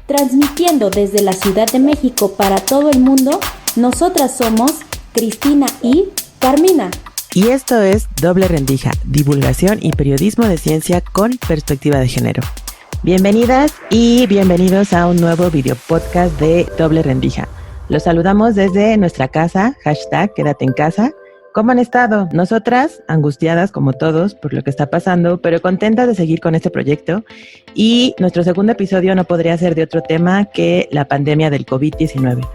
Transmitiendo desde la Ciudad de México para todo el mundo, nosotras somos Cristina y Carmina. Y esto es Doble Rendija, divulgación y periodismo de ciencia con perspectiva de género. Bienvenidas y bienvenidos a un nuevo video podcast de Doble Rendija. Los saludamos desde nuestra casa, #quédate en casa. ¿Cómo han estado? Nosotras, angustiadas como todos por lo que está pasando, pero contentas de seguir con este proyecto. Y nuestro segundo episodio no podría ser de otro tema que la pandemia del COVID-19.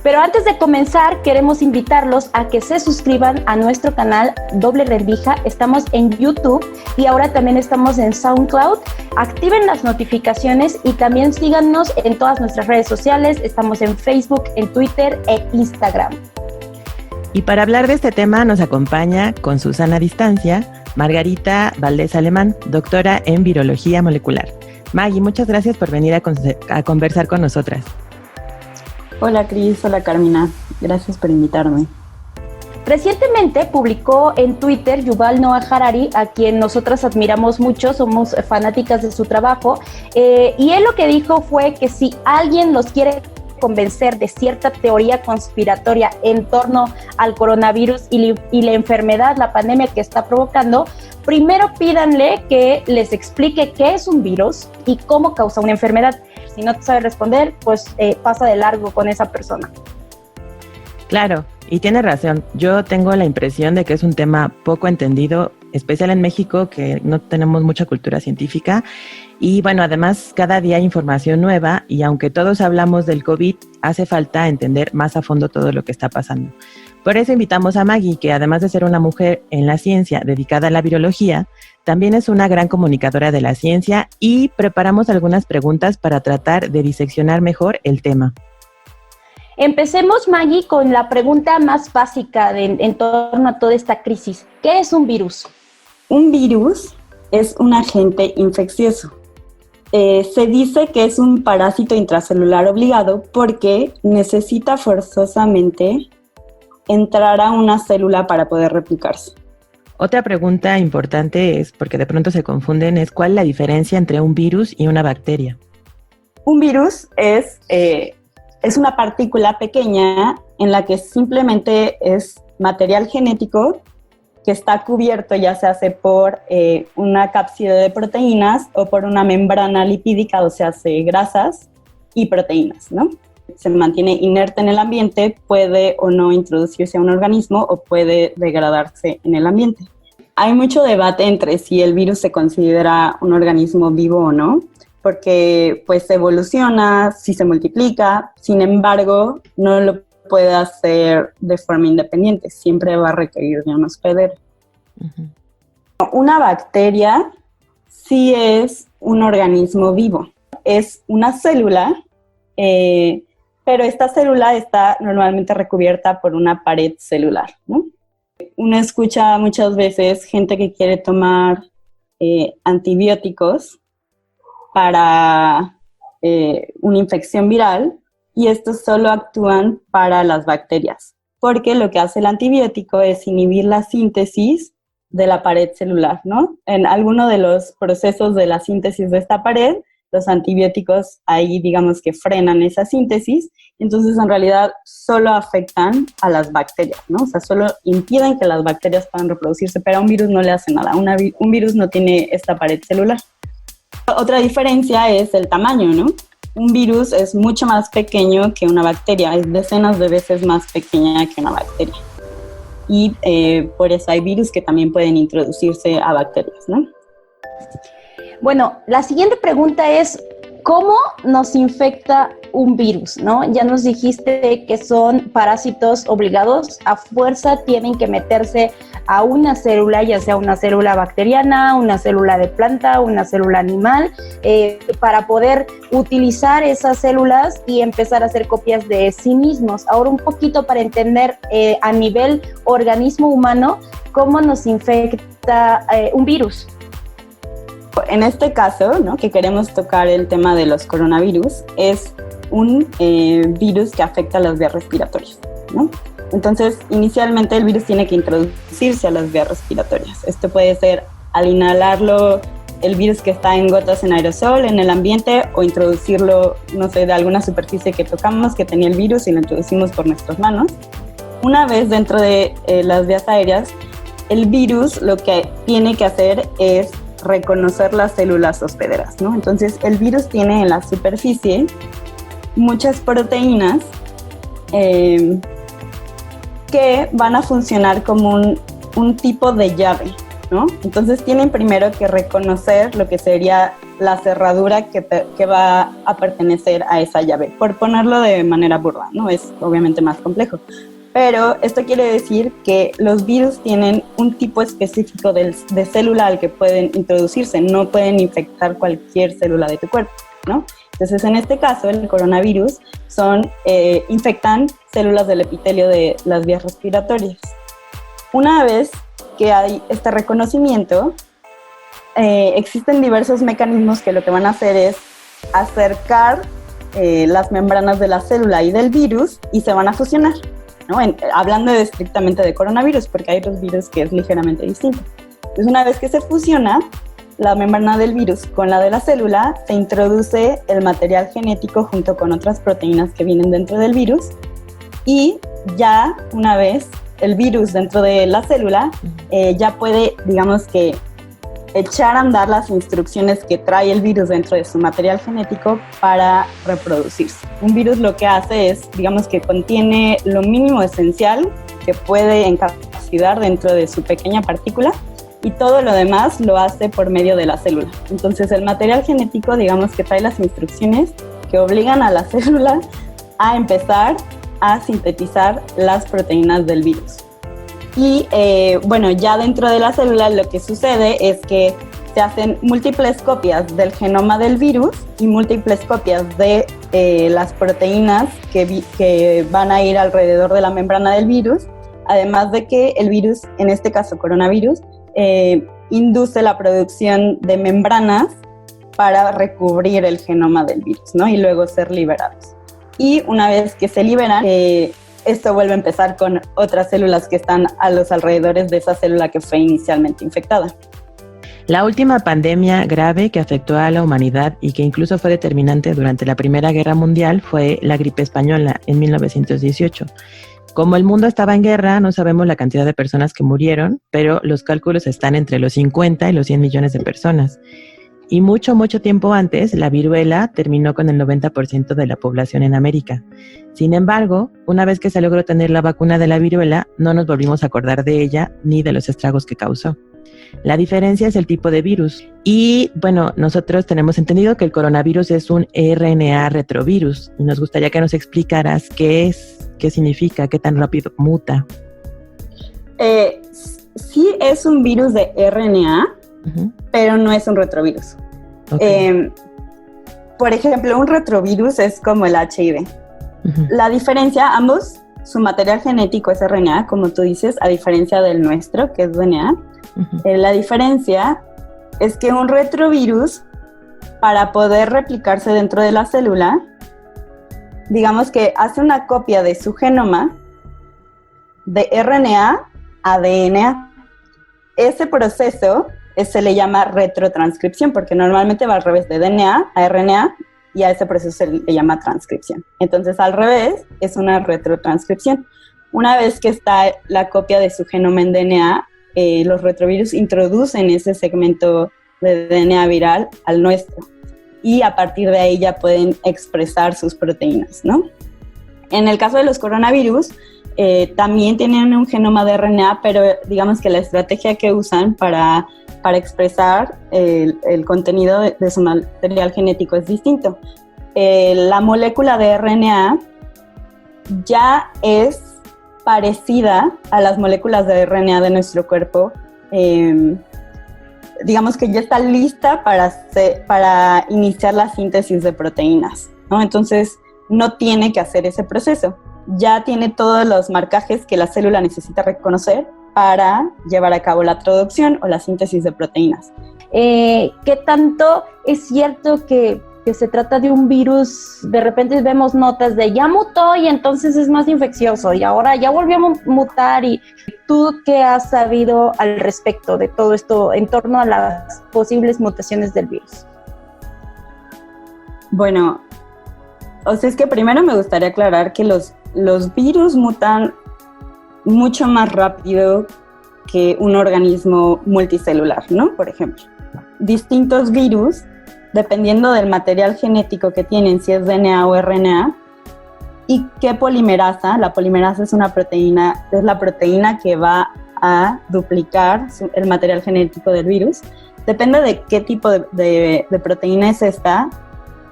Pero antes de comenzar, queremos invitarlos a que se suscriban a nuestro canal Doble Rendija. Estamos en YouTube y ahora también estamos en SoundCloud. Activen las notificaciones y también síganos en todas nuestras redes sociales. Estamos en Facebook, en Twitter e Instagram. Y para hablar de este tema nos acompaña con su sana distancia Margarita Valdés Alemán, doctora en virología molecular. Maggie, muchas gracias por venir a conversar con nosotras. Hola Cris, hola Carmina, gracias por invitarme. Recientemente publicó en Twitter Yuval Noah Harari, a quien nosotras admiramos mucho, somos fanáticas de su trabajo, y él lo que dijo fue que si alguien los quiere convencer de cierta teoría conspiratoria en torno al coronavirus y la enfermedad, la pandemia que está provocando, primero pídanle que les explique qué es un virus y cómo causa una enfermedad. Si no te sabe responder, pues pasa de largo con esa persona. Claro, y tiene razón. Yo tengo la impresión de que es un tema poco entendido, especial en México, que no tenemos mucha cultura científica. Y bueno, además cada día hay información nueva y aunque todos hablamos del COVID, hace falta entender más a fondo todo lo que está pasando. Por eso invitamos a Maggie, que además de ser una mujer en la ciencia dedicada a la virología, también es una gran comunicadora de la ciencia y preparamos algunas preguntas para tratar de diseccionar mejor el tema. Empecemos, Maggie, con la pregunta más básica en torno a toda esta crisis. ¿Qué es un virus? Un virus es un agente infeccioso. Se dice que es un parásito intracelular obligado porque necesita forzosamente entrar a una célula para poder replicarse. Otra pregunta importante es, porque de pronto se confunden, es ¿cuál es la diferencia entre un virus y una bacteria? Un virus es una partícula pequeña en la que simplemente es material genético que está cubierto ya se hace por una cápside de proteínas o por una membrana lipídica, o sea, hace grasas y proteínas, ¿no? Se mantiene inerte en el ambiente, puede o no introducirse a un organismo o puede degradarse en el ambiente. Hay mucho debate entre si el virus se considera un organismo vivo o no, porque pues evoluciona, si se multiplica, sin embargo, no lo puede hacer de forma independiente, siempre va a requerir de un hospedero. Uh-huh. Una bacteria sí es un organismo vivo, es una célula, pero esta célula está normalmente recubierta por una pared celular, ¿no? Uno escucha muchas veces gente que quiere tomar antibióticos para una infección viral, y estos solo actúan para las bacterias, porque lo que hace el antibiótico es inhibir la síntesis de la pared celular, ¿no? En alguno de los procesos de la síntesis de esta pared, los antibióticos ahí digamos que frenan esa síntesis, entonces en realidad solo afectan a las bacterias, ¿no? O sea, solo impiden que las bacterias puedan reproducirse, pero a un virus no le hace nada, un virus no tiene esta pared celular. Otra diferencia es el tamaño, ¿no? Un virus es mucho más pequeño que una bacteria, es decenas de veces más pequeña que una bacteria. Y por eso hay virus que también pueden introducirse a bacterias, ¿no? Bueno, la siguiente pregunta es, ¿cómo nos infecta un virus, ¿no? Ya nos dijiste que son parásitos obligados, a fuerza tienen que meterse a una célula, ya sea una célula bacteriana, una célula de planta, una célula animal, para poder utilizar esas células y empezar a hacer copias de sí mismos. Ahora un poquito para entender a nivel organismo humano, ¿cómo nos infecta un virus? En este caso, ¿no?, que queremos tocar el tema de los coronavirus, es un virus que afecta a las vías respiratorias, ¿no? Entonces, inicialmente el virus tiene que introducirse a las vías respiratorias. Esto puede ser al inhalarlo el virus que está en gotas en aerosol en el ambiente o introducirlo, no sé, de alguna superficie que tocamos que tenía el virus y lo introducimos por nuestras manos. Una vez dentro de las vías aéreas, el virus lo que tiene que hacer es reconocer las células hospederas, ¿no? Entonces, el virus tiene en la superficie muchas proteínas que van a funcionar como un tipo de llave, ¿no? Entonces tienen primero que reconocer lo que sería la cerradura que va a pertenecer a esa llave, por ponerlo de manera burda, ¿no? Es obviamente más complejo. Pero esto quiere decir que los virus tienen un tipo específico de célula al que pueden introducirse, no pueden infectar cualquier célula de tu cuerpo, ¿no? Entonces, en este caso, el coronavirus infectan células del epitelio de las vías respiratorias. Una vez que hay este reconocimiento, existen diversos mecanismos que lo que van a hacer es acercar las membranas de la célula y del virus y se van a fusionar, ¿no? Hablando estrictamente de coronavirus, porque hay otros virus que es ligeramente distinto. Entonces, una vez que se fusiona la membrana del virus con la de la célula, se introduce el material genético junto con otras proteínas que vienen dentro del virus, y ya una vez el virus dentro de la célula ya puede, digamos que, echar a andar las instrucciones que trae el virus dentro de su material genético para reproducirse. Un virus lo que hace es, digamos que contiene lo mínimo esencial que puede encapsular dentro de su pequeña partícula, y todo lo demás lo hace por medio de la célula. Entonces, el material genético, digamos que trae las instrucciones que obligan a la célula a empezar a sintetizar las proteínas del virus. Y bueno, ya dentro de la célula lo que sucede es que se hacen múltiples copias del genoma del virus y múltiples copias de las proteínas que van a ir alrededor de la membrana del virus, además de que el virus, en este caso coronavirus, induce la producción de membranas para recubrir el genoma del virus, ¿no? Y luego ser liberados. Y una vez que se liberan, esto vuelve a empezar con otras células que están a los alrededores de esa célula que fue inicialmente infectada. La última pandemia grave que afectó a la humanidad y que incluso fue determinante durante la Primera Guerra Mundial fue la gripe española en 1918. Como el mundo estaba en guerra, no sabemos la cantidad de personas que murieron, pero los cálculos están entre los 50 y los 100 millones de personas. Y mucho tiempo antes, la viruela terminó con el 90% de la población en América. Sin embargo, una vez que se logró tener la vacuna de la viruela, no nos volvimos a acordar de ella ni de los estragos que causó. La diferencia es el tipo de virus. Y bueno, nosotros tenemos entendido que el coronavirus es un RNA retrovirus. Y nos gustaría que nos explicaras qué es, qué significa, qué tan rápido muta. Sí es un virus de RNA, pero no es un retrovirus. Okay. Por ejemplo, un retrovirus es como el HIV. La diferencia, ambos, su material genético es RNA, como tú dices, a diferencia del nuestro, que es DNA. La diferencia es que un retrovirus, para poder replicarse dentro de la célula, digamos que hace una copia de su genoma de RNA a DNA. Ese proceso se le llama retrotranscripción, porque normalmente va al revés, de DNA a RNA, y a ese proceso se le llama transcripción. Entonces, al revés, es una retrotranscripción. Una vez que está la copia de su genoma en DNA, los retrovirus introducen ese segmento de DNA viral al nuestro, y a partir de ahí ya pueden expresar sus proteínas, ¿no? En el caso de los coronavirus, también tienen un genoma de RNA, pero digamos que la estrategia que usan para expresar el contenido de su material genético es distinto. La molécula de RNA ya es parecida a las moléculas de RNA de nuestro cuerpo. Digamos que ya está lista para iniciar la síntesis de proteínas, ¿no? Entonces, no tiene que hacer ese proceso. Ya tiene todos los marcajes que la célula necesita reconocer para llevar a cabo la traducción o la síntesis de proteínas. ¿Qué tanto es cierto que que se trata de un virus, de repente vemos notas de ya mutó y entonces es más infeccioso y ahora ya volvió a mutar. ¿Y tú qué has sabido al respecto de todo esto en torno a las posibles mutaciones del virus? Bueno, o sea, es que primero me gustaría aclarar que los virus mutan mucho más rápido que un organismo multicelular, ¿no? Por ejemplo, distintos virus, dependiendo del material genético que tienen, si es DNA o RNA, y qué polimerasa. La polimerasa es la proteína que va a duplicar el material genético del virus. Depende de qué tipo de proteína es esta,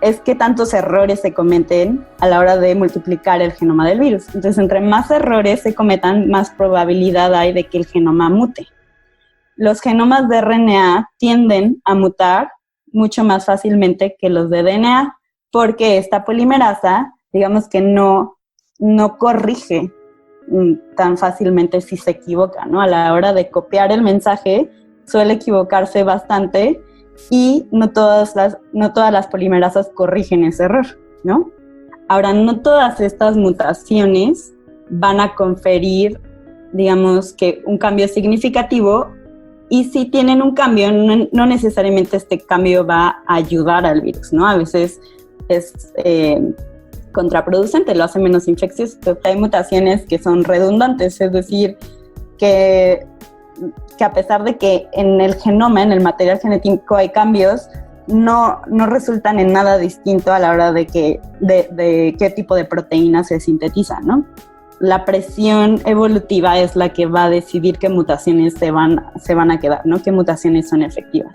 es qué tantos errores se cometen a la hora de multiplicar el genoma del virus. Entonces, entre más errores se cometan, más probabilidad hay de que el genoma mute. Los genomas de RNA tienden a mutar mucho más fácilmente que los de DNA, porque esta polimerasa, digamos que no corrige tan fácilmente si se equivoca, ¿no? A la hora de copiar el mensaje suele equivocarse bastante y no todas las polimerasas corrigen ese error, ¿no? Ahora, no todas estas mutaciones van a conferir, digamos, que un cambio significativo, y si tienen un cambio, no necesariamente este cambio va a ayudar al virus, ¿no? A veces es contraproducente, lo hace menos infeccioso. Hay mutaciones que son redundantes, es decir, que a pesar de que en el genoma, en el material genético hay cambios, no resultan en nada distinto a la hora de qué tipo de proteína se sintetiza, ¿no? La presión evolutiva es la que va a decidir qué mutaciones se van a quedar, ¿no? Qué mutaciones son efectivas.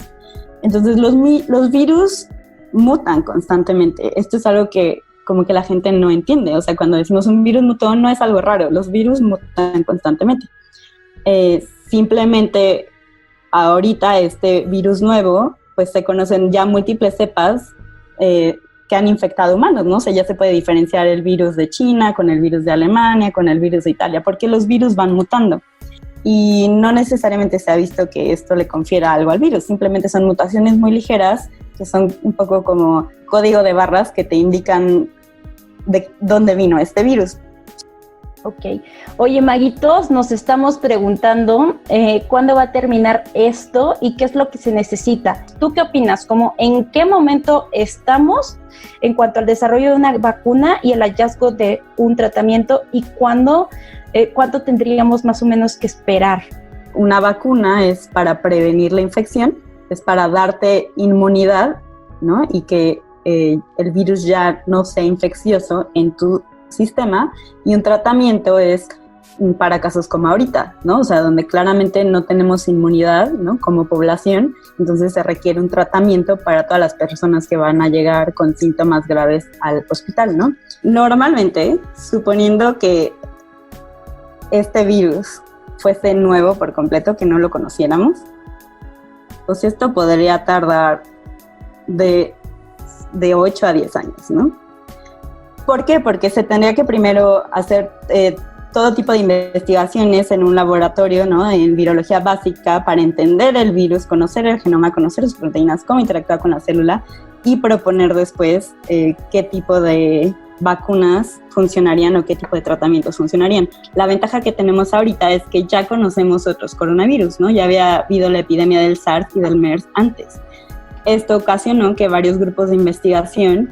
Entonces, los virus mutan constantemente. Esto es algo que como que la gente no entiende. O sea, cuando decimos un virus mutó, no es algo raro. Los virus mutan constantemente. Simplemente, ahorita este virus nuevo, pues se conocen ya múltiples cepas que han infectado humanos, ¿no? O sea, ya se puede diferenciar el virus de China con el virus de Alemania, con el virus de Italia, porque los virus van mutando. Y no necesariamente se ha visto que esto le confiera algo al virus, simplemente son mutaciones muy ligeras, que son un poco como código de barras que te indican de dónde vino este virus. Ok. Oye, Maggie, todos nos estamos preguntando cuándo va a terminar esto y qué es lo que se necesita. ¿Tú qué opinas? ¿En qué momento estamos en cuanto al desarrollo de una vacuna y el hallazgo de un tratamiento? ¿Y cuánto tendríamos más o menos que esperar? Una vacuna es para prevenir la infección, es para darte inmunidad, ¿no? Y que el virus ya no sea infeccioso en tu sistema, y un tratamiento es para casos como ahorita, ¿no? O sea, donde claramente no tenemos inmunidad, ¿no? Como población, entonces se requiere un tratamiento para todas las personas que van a llegar con síntomas graves al hospital, ¿no? Normalmente, suponiendo que este virus fuese nuevo por completo, que no lo conociéramos, pues esto podría tardar de 8 a 10 años, ¿no? ¿Por qué? Porque se tendría que primero hacer todo tipo de investigaciones en un laboratorio, ¿no? En virología básica, para entender el virus, conocer el genoma, conocer sus proteínas, cómo interactúa con la célula, y proponer después qué tipo de vacunas funcionarían o qué tipo de tratamientos funcionarían. La ventaja que tenemos ahorita es que ya conocemos otros coronavirus, ¿no? Ya había habido la epidemia del SARS y del MERS antes. Esto ocasionó que varios grupos de investigación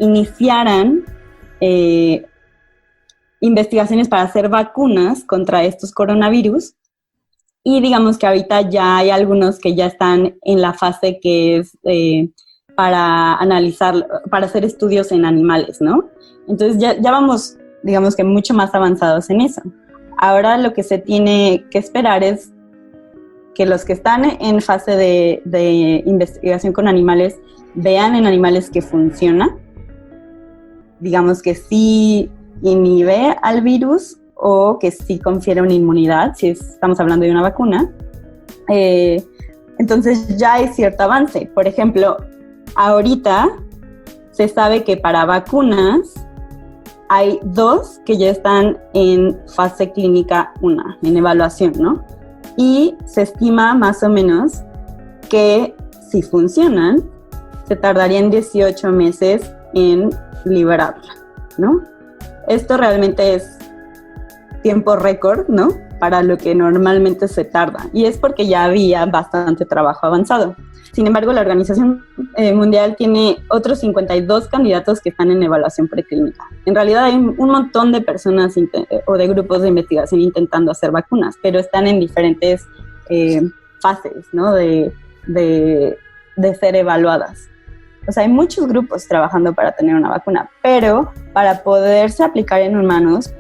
iniciaran investigaciones para hacer vacunas contra estos coronavirus, y digamos que ahorita ya hay algunos que ya están en la fase que es para analizar, para hacer estudios en animales, ¿no? Entonces ya vamos, digamos que mucho más avanzados en eso. Ahora lo que se tiene que esperar es que los que están en fase de investigación con animales vean en animales que funciona, digamos que sí inhibe al virus o que sí confiere una inmunidad, si estamos hablando de una vacuna. Entonces ya hay cierto avance. Por ejemplo, ahorita se sabe que para vacunas hay 2 que ya están en fase clínica 1, en evaluación, ¿no? Y se estima más o menos que si funcionan, se tardarían 18 meses en liberarla, ¿no? Esto realmente es tiempo récord, ¿no? Para lo que normalmente se tarda, y es porque ya había bastante trabajo avanzado. Sin embargo, la Organización Mundial tiene otros 52 candidatos que están en evaluación preclínica. En realidad hay un montón de personas o de grupos de investigación intentando hacer vacunas, pero están en diferentes fases, ¿no? de ser evaluadas. O sea, hay muchos grupos trabajando para tener una vacuna, pero para poderse aplicar en humanos,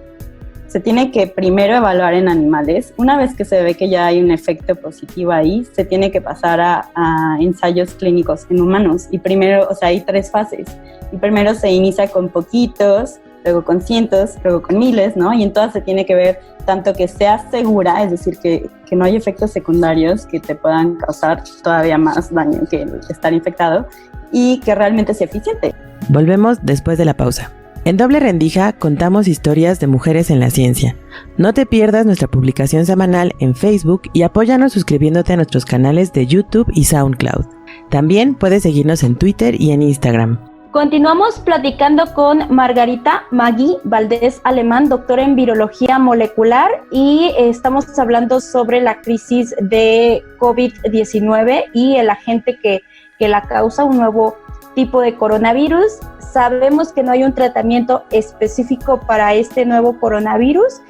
se tiene que primero evaluar en animales. Una vez que se ve que ya hay un efecto positivo ahí, se tiene que pasar a ensayos clínicos en humanos. Y primero, o sea, hay 3 fases. Y primero se inicia con poquitos, luego con cientos, luego con miles, ¿no? Y en todas se tiene que ver tanto que sea segura, es decir, que no hay efectos secundarios que te puedan causar todavía más daño que el estar infectado, y que realmente sea eficiente. Volvemos después de la pausa. En Doble Rendija contamos historias de mujeres en la ciencia. No te pierdas nuestra publicación semanal en Facebook y apóyanos suscribiéndote a nuestros canales de YouTube y SoundCloud. También puedes seguirnos en Twitter y en Instagram. Continuamos platicando con Margarita Magui Valdés Alemán, doctora en virología molecular, y estamos hablando sobre la crisis de COVID-19 y el agente que la causa, un nuevo tipo de coronavirus. Sabemos que no hay un tratamiento específico para este nuevo coronavirus.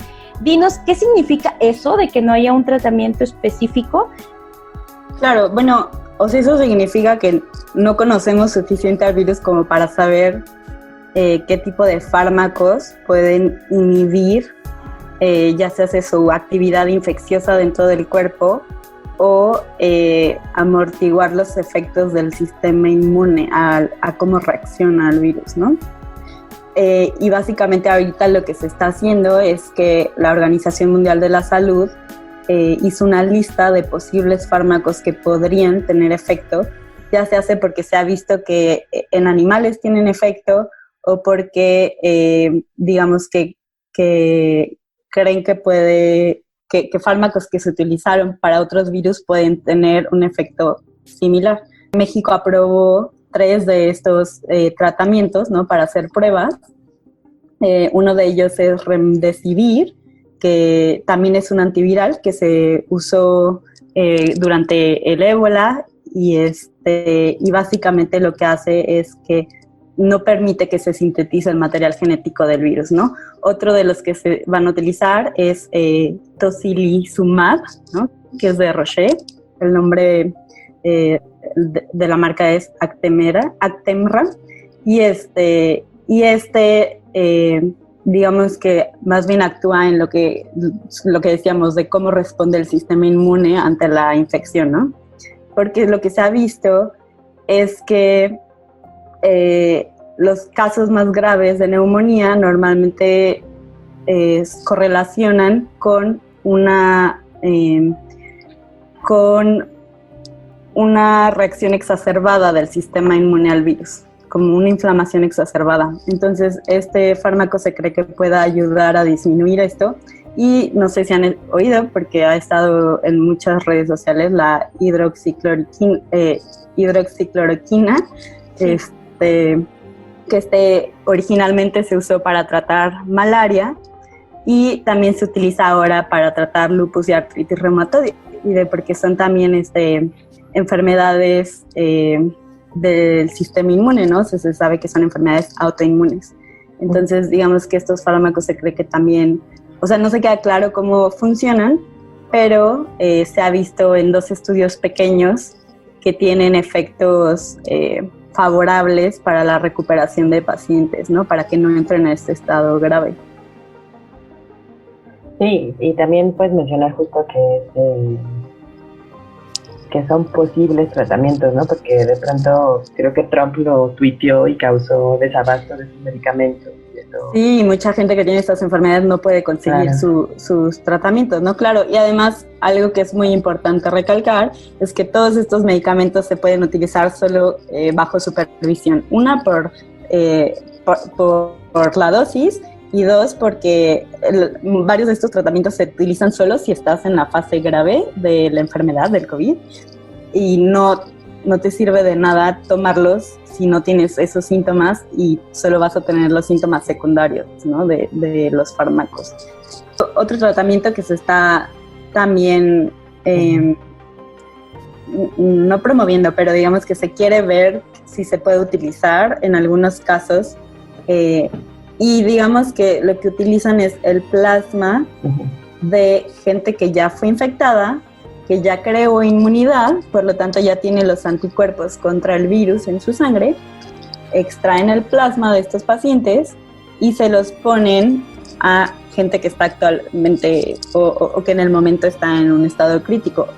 Dinos, ¿qué significa eso de que no haya un tratamiento específico? Claro, bueno, o sea, eso significa que no conocemos suficiente al virus como para saber qué tipo de fármacos pueden inhibir ya sea su actividad infecciosa dentro del cuerpo o amortiguar los efectos del sistema inmune a cómo reacciona al virus, ¿no? Y básicamente ahorita lo que se está haciendo es que la Organización Mundial de la Salud hizo una lista de posibles fármacos que podrían tener efecto, ya se hace porque se ha visto que en animales tienen efecto o porque digamos que creen que fármacos que se utilizaron para otros virus pueden tener un efecto similar. México aprobó 3 de estos tratamientos, ¿no? Para hacer pruebas. Uno de ellos es Remdesivir, que también es un antiviral que se usó durante el ébola y básicamente lo que hace es que no permite que se sintetice el material genético del virus, ¿no? Otro de los que se van a utilizar es Tocilizumab, ¿no? Que es de Roche. El nombre de la marca es Actemra. Y digamos que más bien actúa en lo que decíamos de cómo responde el sistema inmune ante la infección, ¿no? Porque lo que se ha visto es que los casos más graves de neumonía normalmente correlacionan con una reacción exacerbada del sistema inmune al virus, como una inflamación exacerbada. Entonces, este fármaco se cree que pueda ayudar a disminuir esto. Y no sé si han oído, porque ha estado en muchas redes sociales, la hidroxicloroquina, sí. que originalmente se usó para tratar malaria y también se utiliza ahora para tratar lupus y artritis reumatoide, porque son también enfermedades del sistema inmune, ¿no? Se sabe que son enfermedades autoinmunes. Entonces, digamos que estos fármacos se cree que también, o sea, no se queda claro cómo funcionan, pero se ha visto en 2 estudios pequeños que tienen efectos favorables para la recuperación de pacientes, ¿no? Para que no entren en este estado grave. Sí, y también puedes mencionar justo que son posibles tratamientos, ¿no? Porque de pronto creo que Trump lo tuiteó y causó desabasto de sus medicamentos. Sí, mucha gente que tiene estas enfermedades no puede conseguir sus tratamientos, ¿no? Claro, y además algo que es muy importante recalcar es que todos estos medicamentos se pueden utilizar solo bajo supervisión. Una, por la dosis, y 2, porque varios de estos tratamientos se utilizan solo si estás en la fase grave de la enfermedad del COVID y no no te sirve de nada tomarlos si no tienes esos síntomas y solo vas a tener los síntomas secundarios, ¿no? de los fármacos. Otro tratamiento que se está también no promoviendo, pero digamos que se quiere ver si se puede utilizar en algunos casos, y digamos que lo que utilizan es el plasma de gente que ya fue infectada, que ya creó inmunidad, por lo tanto ya tiene los anticuerpos contra el virus en su sangre, extraen el plasma de estos pacientes y se los ponen a gente que está actualmente o que en el momento está en un estado crítico.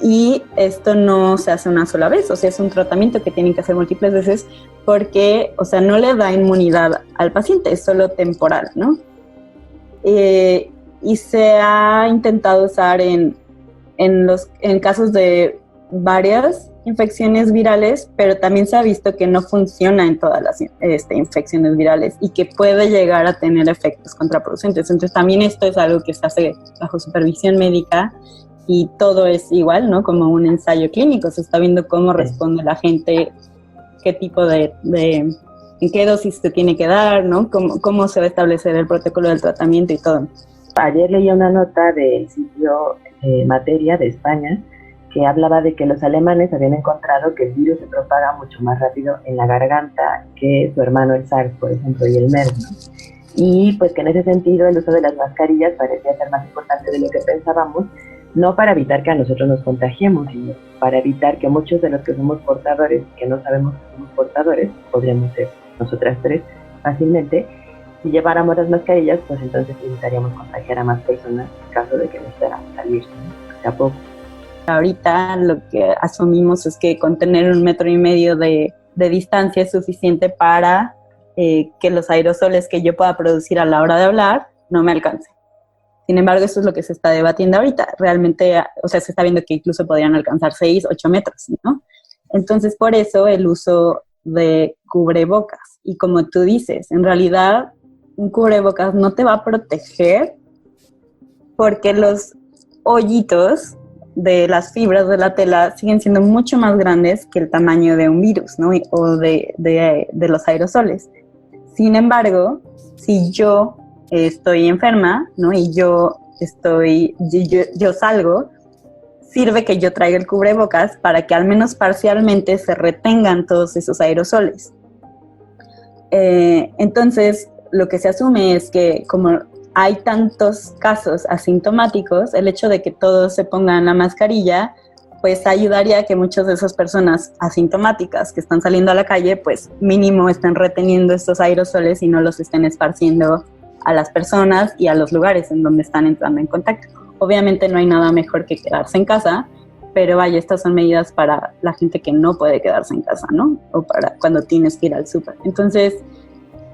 Y esto no se hace una sola vez, o sea, es un tratamiento que tienen que hacer múltiples veces porque, o sea, no le da inmunidad al paciente, es solo temporal, ¿no? Y se ha intentado usar en casos de varias infecciones virales, pero también se ha visto que no funciona en todas las infecciones virales y que puede llegar a tener efectos contraproducentes. Entonces también esto es algo que se hace bajo supervisión médica y todo es igual, ¿no? Como un ensayo clínico, se está viendo cómo responde la gente, qué tipo en qué dosis se tiene que dar, ¿no? Cómo se va a establecer el protocolo del tratamiento y todo. Ayer leí una nota del sitio Materia de España que hablaba de que los alemanes habían encontrado que el virus se propaga mucho más rápido en la garganta que su hermano el SARS, por ejemplo, y el MERS, ¿no? Y pues que en ese sentido el uso de las mascarillas parecía ser más importante de lo que pensábamos, no para evitar que a nosotros nos contagiemos, sino para evitar que muchos de los que somos portadores, que no sabemos que somos portadores, podríamos ser nosotras tres fácilmente, si lleváramos las mascarillas, pues entonces evitaríamos contagiar a más personas en caso de que nos fuera a salir, ¿no? A poco. Ahorita lo que asumimos es que con tener 1,5 metros de distancia es suficiente para que los aerosoles que yo pueda producir a la hora de hablar no me alcancen. Sin embargo, eso es lo que se está debatiendo ahorita. Realmente, o sea, se está viendo que incluso podrían alcanzar 6, 8 metros, ¿no? Entonces, por eso el uso de cubrebocas. Y como tú dices, en realidad un cubrebocas no te va a proteger porque los hoyitos de las fibras de la tela siguen siendo mucho más grandes que el tamaño de un virus, ¿no? O de los aerosoles. Sin embargo, si yo estoy enferma, ¿no? Y yo salgo, sirve que yo traiga el cubrebocas para que al menos parcialmente se retengan todos esos aerosoles. Entonces, lo que se asume es que como hay tantos casos asintomáticos, el hecho de que todos se pongan la mascarilla, pues ayudaría a que muchas de esas personas asintomáticas que están saliendo a la calle, pues mínimo estén reteniendo estos aerosoles y no los estén esparciendo a las personas y a los lugares en donde están entrando en contacto. Obviamente no hay nada mejor que quedarse en casa, pero vaya, estas son medidas para la gente que no puede quedarse en casa, ¿no? O para cuando tienes que ir al súper. Entonces,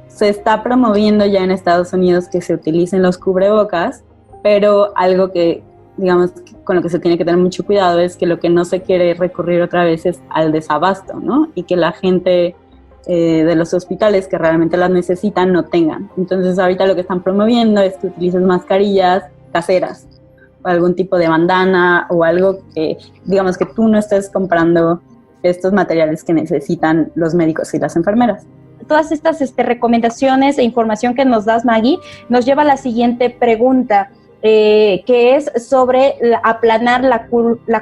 se está promoviendo ya en Estados Unidos que se utilicen los cubrebocas, pero algo que, digamos, con lo que se tiene que tener mucho cuidado es que lo que no se quiere recurrir otra vez es al desabasto, ¿no? Y que la gente de los hospitales que realmente las necesitan no tengan. Entonces, ahorita lo que están promoviendo es que utilices mascarillas caseras, o algún tipo de bandana, o algo que, digamos, que tú no estés comprando estos materiales que necesitan los médicos y las enfermeras. Todas estas recomendaciones e información que nos das, Maggie, nos lleva a la siguiente pregunta, que es sobre aplanar la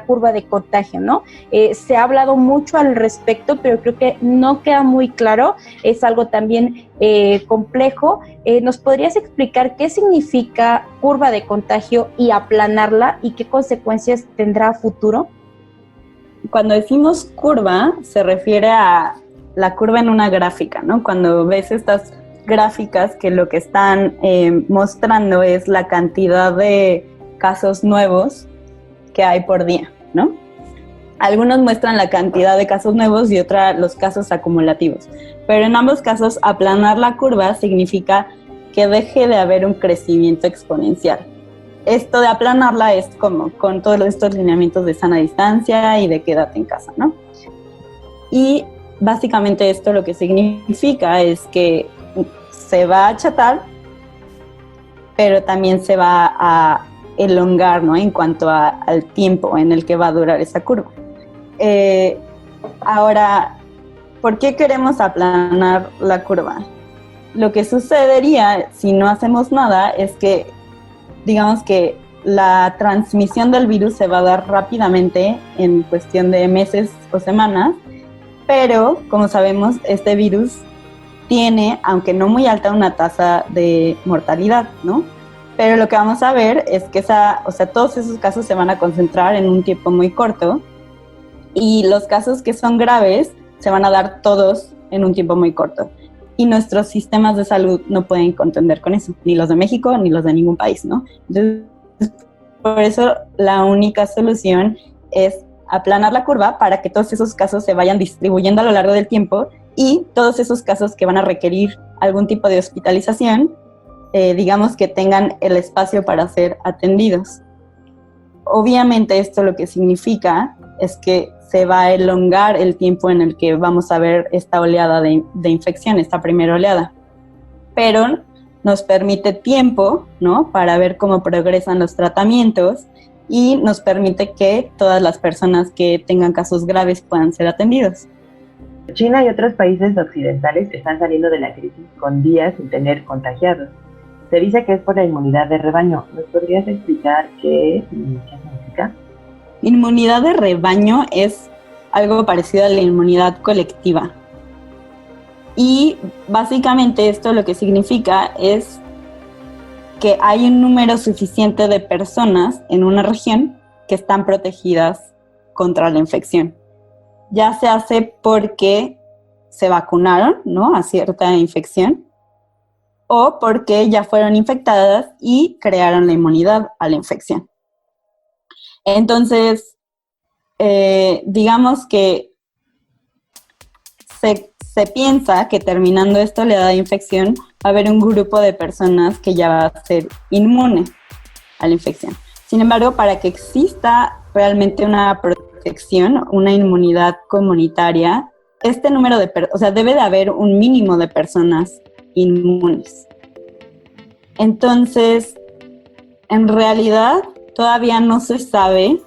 curva de contagio, ¿no? Se ha hablado mucho al respecto, pero creo que no queda muy claro, es algo también complejo. ¿Nos podrías explicar qué significa curva de contagio y aplanarla y qué consecuencias tendrá a futuro? Cuando decimos curva, se refiere a la curva en una gráfica, ¿no? Cuando ves estas gráficas que lo que están mostrando es la cantidad de casos nuevos que hay por día, ¿no? Algunos muestran la cantidad de casos nuevos y otros los casos acumulativos. Pero en ambos casos, aplanar la curva significa que deje de haber un crecimiento exponencial. Esto de aplanarla es como con todos estos lineamientos de sana distancia y de quédate en casa, ¿no? Y básicamente esto lo que significa es que se va a achatar, pero también se va a elongar, ¿no? En cuanto al tiempo en el que va a durar esa curva. Ahora, ¿por qué queremos aplanar la curva? Lo que sucedería si no hacemos nada es que, digamos que la transmisión del virus se va a dar rápidamente en cuestión de meses o semanas, pero como sabemos, este virus tiene, aunque no muy alta, una tasa de mortalidad, ¿no? Pero lo que vamos a ver es que todos esos casos se van a concentrar en un tiempo muy corto y los casos que son graves se van a dar todos en un tiempo muy corto. Y nuestros sistemas de salud no pueden contender con eso, ni los de México ni los de ningún país, ¿no? Entonces, por eso la única solución es aplanar la curva para que todos esos casos se vayan distribuyendo a lo largo del tiempo y todos esos casos que van a requerir algún tipo de hospitalización, digamos que tengan el espacio para ser atendidos. Obviamente esto lo que significa es que se va a elongar el tiempo en el que vamos a ver esta oleada de infección, esta primera oleada. Pero nos permite tiempo, ¿no?, para ver cómo progresan los tratamientos y nos permite que todas las personas que tengan casos graves puedan ser atendidos. China y otros países occidentales están saliendo de la crisis con días sin tener contagiados. Se dice que es por la inmunidad de rebaño. ¿Nos podrías explicar qué significa? Inmunidad de rebaño es algo parecido a la inmunidad colectiva. Y básicamente esto lo que significa es que hay un número suficiente de personas en una región que están protegidas contra la infección. Ya se hace porque se vacunaron, ¿no?, a cierta infección, o porque ya fueron infectadas y crearon la inmunidad a la infección. Entonces, digamos que se piensa que terminando esta oleada de infección va a haber un grupo de personas que ya va a ser inmune a la infección. Sin embargo, para que exista realmente una protección, una inmunidad comunitaria, este número debe de haber un mínimo de personas inmunes. Entonces, en realidad, todavía no se sabe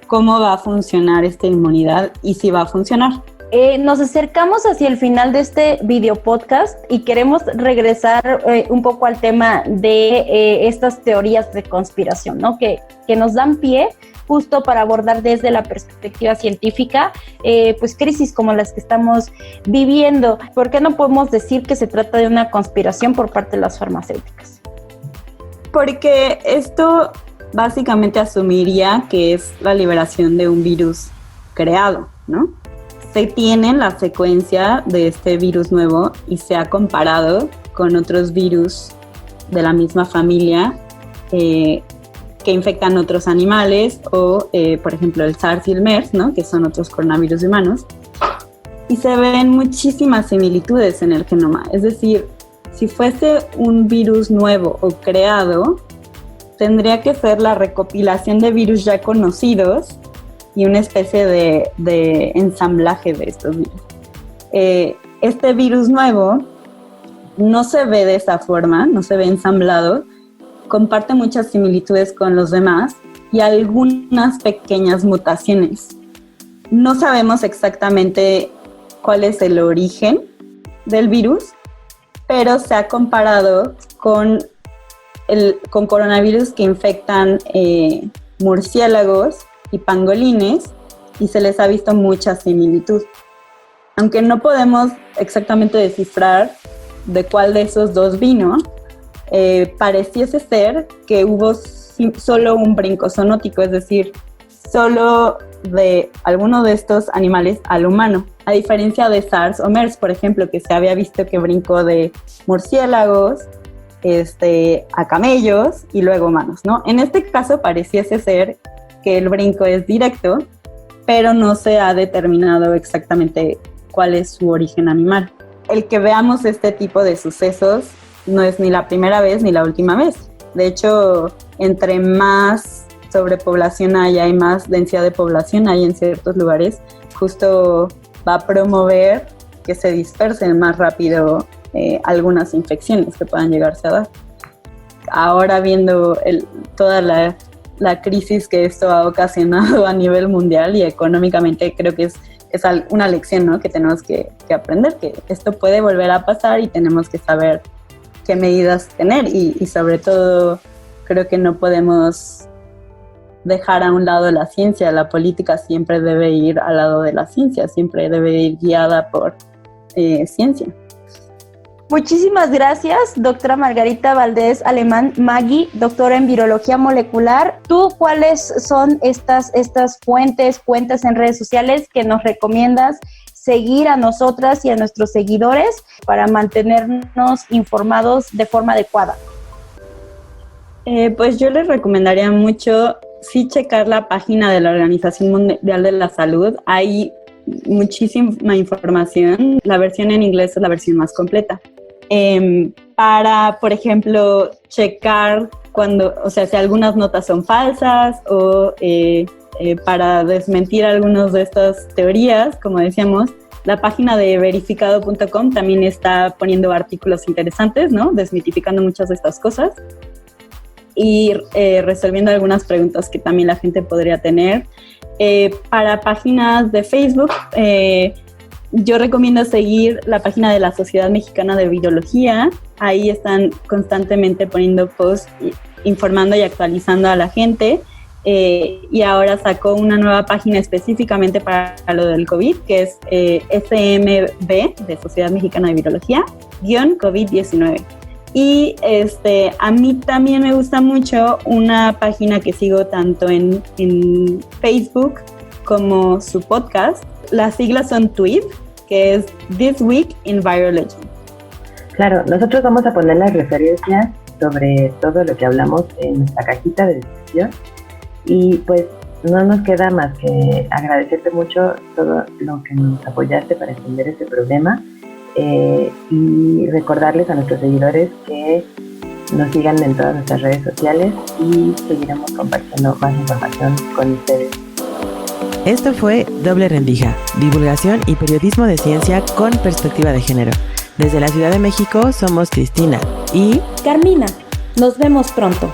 cómo va a funcionar esta inmunidad y si va a funcionar. Nos acercamos hacia el final de este video podcast y queremos regresar un poco al tema de estas teorías de conspiración, ¿no? Que nos dan pie justo para abordar desde la perspectiva científica, pues crisis como las que estamos viviendo. ¿Por qué no podemos decir que se trata de una conspiración por parte de las farmacéuticas? Porque esto básicamente asumiría que es la liberación de un virus creado, ¿no? Se tiene la secuencia de este virus nuevo y se ha comparado con otros virus de la misma familia que infectan otros animales o, por ejemplo, el SARS y el MERS, ¿no?, que son otros coronavirus humanos, y se ven muchísimas similitudes en el genoma. Es decir, si fuese un virus nuevo o creado, tendría que ser la recopilación de virus ya conocidos y una especie de ensamblaje de estos virus. Este virus nuevo no se ve de esa forma, no se ve ensamblado, comparte muchas similitudes con los demás y algunas pequeñas mutaciones. No sabemos exactamente cuál es el origen del virus, pero se ha comparado con coronavirus que infectan murciélagos y pangolines y se les ha visto mucha similitud. Aunque no podemos exactamente descifrar de cuál de esos dos vino, pareciese ser que hubo solo un brinco zoonótico, es decir, solo de alguno de estos animales al humano, a diferencia de SARS o MERS, por ejemplo, que se había visto que brincó de murciélagos a camellos y luego humanos, ¿no? En este caso pareciese ser que el brinco es directo, pero no se ha determinado exactamente cuál es su origen animal. El que veamos este tipo de sucesos no es ni la primera vez ni la última vez. De hecho, entre más sobrepoblación haya y más densidad de población hay en ciertos lugares, justo va a promover que se dispersen más rápido algunas infecciones que puedan llegarse a dar. Ahora viendo toda la la crisis que esto ha ocasionado a nivel mundial y económicamente creo que es una lección, ¿no? Que tenemos que aprender, que esto puede volver a pasar y tenemos que saber qué medidas tener y sobre todo creo que no podemos dejar a un lado la ciencia. La política siempre debe ir al lado de la ciencia, siempre debe ir guiada por ciencia. Muchísimas gracias, doctora Margarita Valdés Alemán Magui, doctora en virología molecular. ¿Tú cuáles son estas cuentas en redes sociales que nos recomiendas seguir a nosotras y a nuestros seguidores para mantenernos informados de forma adecuada? Pues yo les recomendaría mucho sí checar la página de la Organización Mundial de la Salud. Hay muchísima información. La versión en inglés es la versión más completa. Para, por ejemplo, checar si algunas notas son falsas o para desmentir algunas de estas teorías, como decíamos, la página de verificado.com también está poniendo artículos interesantes, ¿no? Desmitificando muchas de estas cosas y resolviendo algunas preguntas que también la gente podría tener. Para páginas de Facebook, yo recomiendo seguir la página de la Sociedad Mexicana de Virología. Ahí están constantemente poniendo posts, informando y actualizando a la gente. Y ahora sacó una nueva página específicamente para lo del COVID, que es SMB, de Sociedad Mexicana de Virología, -COVID-19. Y a mí también me gusta mucho una página que sigo tanto en Facebook como su podcast. Las siglas son TWIV, que es This Week in Virology. Claro, nosotros vamos a poner las referencias sobre todo lo que hablamos en nuestra cajita de descripción y pues no nos queda más que agradecerte mucho todo lo que nos apoyaste para entender este problema y recordarles a nuestros seguidores que nos sigan en todas nuestras redes sociales y seguiremos compartiendo más información con ustedes. Esto fue Doble Rendija, divulgación y periodismo de ciencia con perspectiva de género. Desde la Ciudad de México somos Cristina y Carmina. Nos vemos pronto.